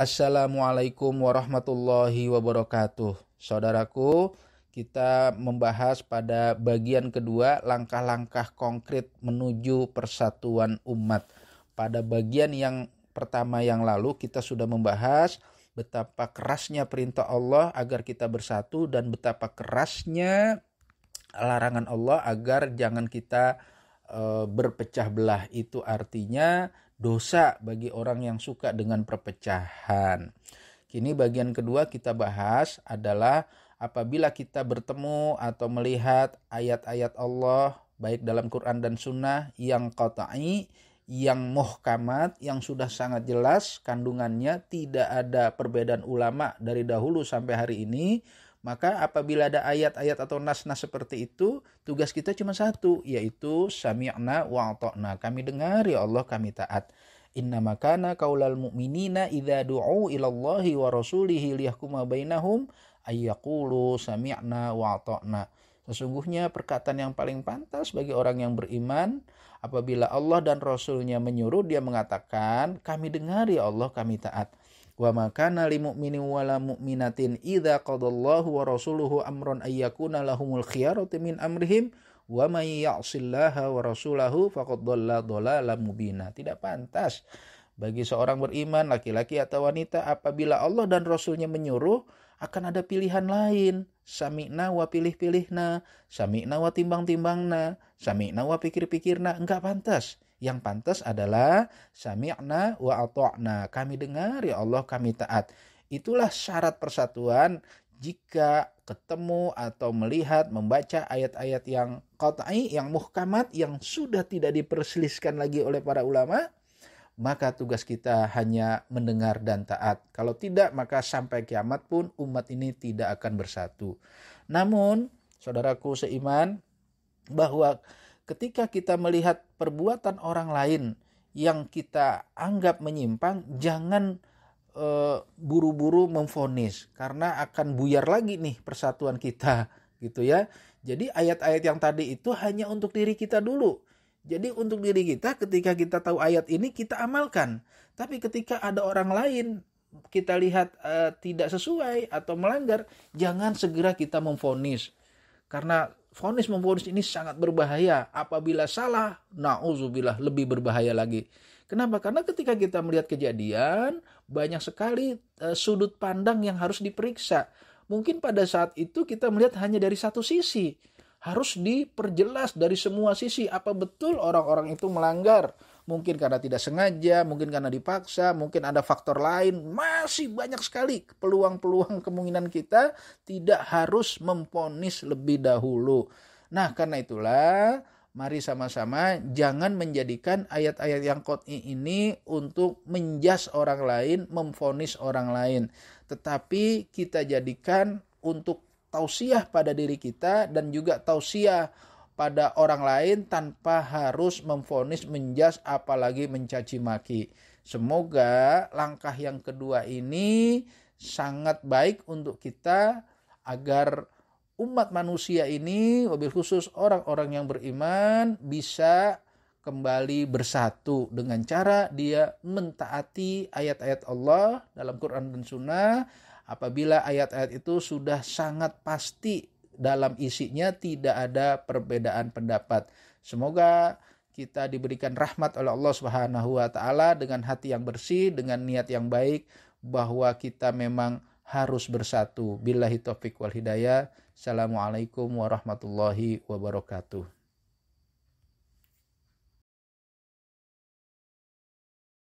Assalamualaikum warahmatullahi wabarakatuh. Saudaraku, kita membahas pada bagian kedua langkah-langkah konkret menuju persatuan umat. Pada bagian yang pertama yang lalu kita sudah membahas betapa kerasnya perintah Allah agar kita bersatu dan betapa kerasnya larangan Allah agar jangan kita berpecah belah. Itu artinya dosa bagi orang yang suka dengan perpecahan. Kini bagian kedua kita bahas adalah apabila kita bertemu atau melihat ayat-ayat Allah baik dalam Quran dan Sunnah yang qat'i, yang muhkamat, yang sudah sangat jelas kandungannya, tidak ada perbedaan ulama dari dahulu sampai hari ini. Maka apabila ada ayat-ayat atau nas-nas seperti itu, tugas kita cuma satu, yaitu sami'na wa ata'na. Kami dengar, ya Allah, kami taat. Innama kana qaulal mu'minina idza du'u ilallahi wa rasulihi liyahkuma bainahum ayyaqulu sami'na wa ata'na. Sesungguhnya perkataan yang paling pantas bagi orang yang beriman apabila Allah dan Rasulnya menyuruh, dia mengatakan, kami dengar, ya Allah, kami taat. Wa ma kana lil mu'minin wala mu'minatin idza qadallahu wa rasuluhu amran ayyakuna lahumul khiyaratu min amrihim wa may ya'sillaha wa rasulahu faqad dhalla dhalalan mubina. Tidak pantas bagi seorang beriman laki-laki atau wanita apabila Allah dan Rasulnya menyuruh akan ada pilihan lain. Sami'na wa pilih-pilihna, sami'na wa timbang-timbangna, sami'na wa pikir-pikirna. Enggak pantas. Yang pantas adalah sami'na wa ata'na. Kami dengar, ya Allah, kami taat. Itulah syarat persatuan. Jika ketemu atau melihat, membaca ayat-ayat yang qat'i, yang muhkamat, yang sudah tidak diperselisihkan lagi oleh para ulama, maka tugas kita hanya mendengar dan taat. Kalau tidak, maka sampai kiamat pun umat ini tidak akan bersatu. Namun, saudaraku seiman, bahwa ketika kita melihat perbuatan orang lain yang kita anggap menyimpang, jangan buru-buru memvonis, karena akan buyar lagi nih persatuan kita, gitu ya. Jadi ayat-ayat yang tadi itu hanya untuk diri kita dulu. Jadi untuk diri kita, ketika kita tahu ayat ini, kita amalkan. Tapi ketika ada orang lain kita lihat tidak sesuai atau melanggar, jangan segera kita memvonis. Karena memvonis ini sangat berbahaya. Apabila salah, na'udzubillah, lebih berbahaya lagi. Kenapa? Karena ketika kita melihat kejadian, banyak sekali sudut pandang yang harus diperiksa. Mungkin pada saat itu kita melihat hanya dari satu sisi. Harus diperjelas dari semua sisi apa betul orang-orang itu melanggar. Mungkin karena tidak sengaja, mungkin karena dipaksa, mungkin ada faktor lain. Masih banyak sekali peluang-peluang kemungkinan kita tidak harus memvonis lebih dahulu. Nah, karena itulah mari sama-sama jangan menjadikan ayat-ayat yang qat'i ini untuk menjas orang lain, memvonis orang lain. Tetapi kita jadikan untuk tausiah pada diri kita dan juga tausiah pada orang lain tanpa harus memvonis, menjas, apalagi mencaci maki. Semoga langkah yang kedua ini sangat baik untuk kita agar umat manusia ini, wabil khusus orang-orang yang beriman, bisa kembali bersatu dengan cara dia mentaati ayat-ayat Allah dalam Quran dan Sunnah. Apabila ayat-ayat itu sudah sangat pasti dalam isinya, tidak ada perbedaan pendapat. Semoga kita diberikan rahmat oleh Allah Subhanahu wa taala dengan hati yang bersih, dengan niat yang baik, bahwa kita memang harus bersatu. Billahi taufiq wal hidayah. Assalamualaikum warahmatullahi wabarakatuh.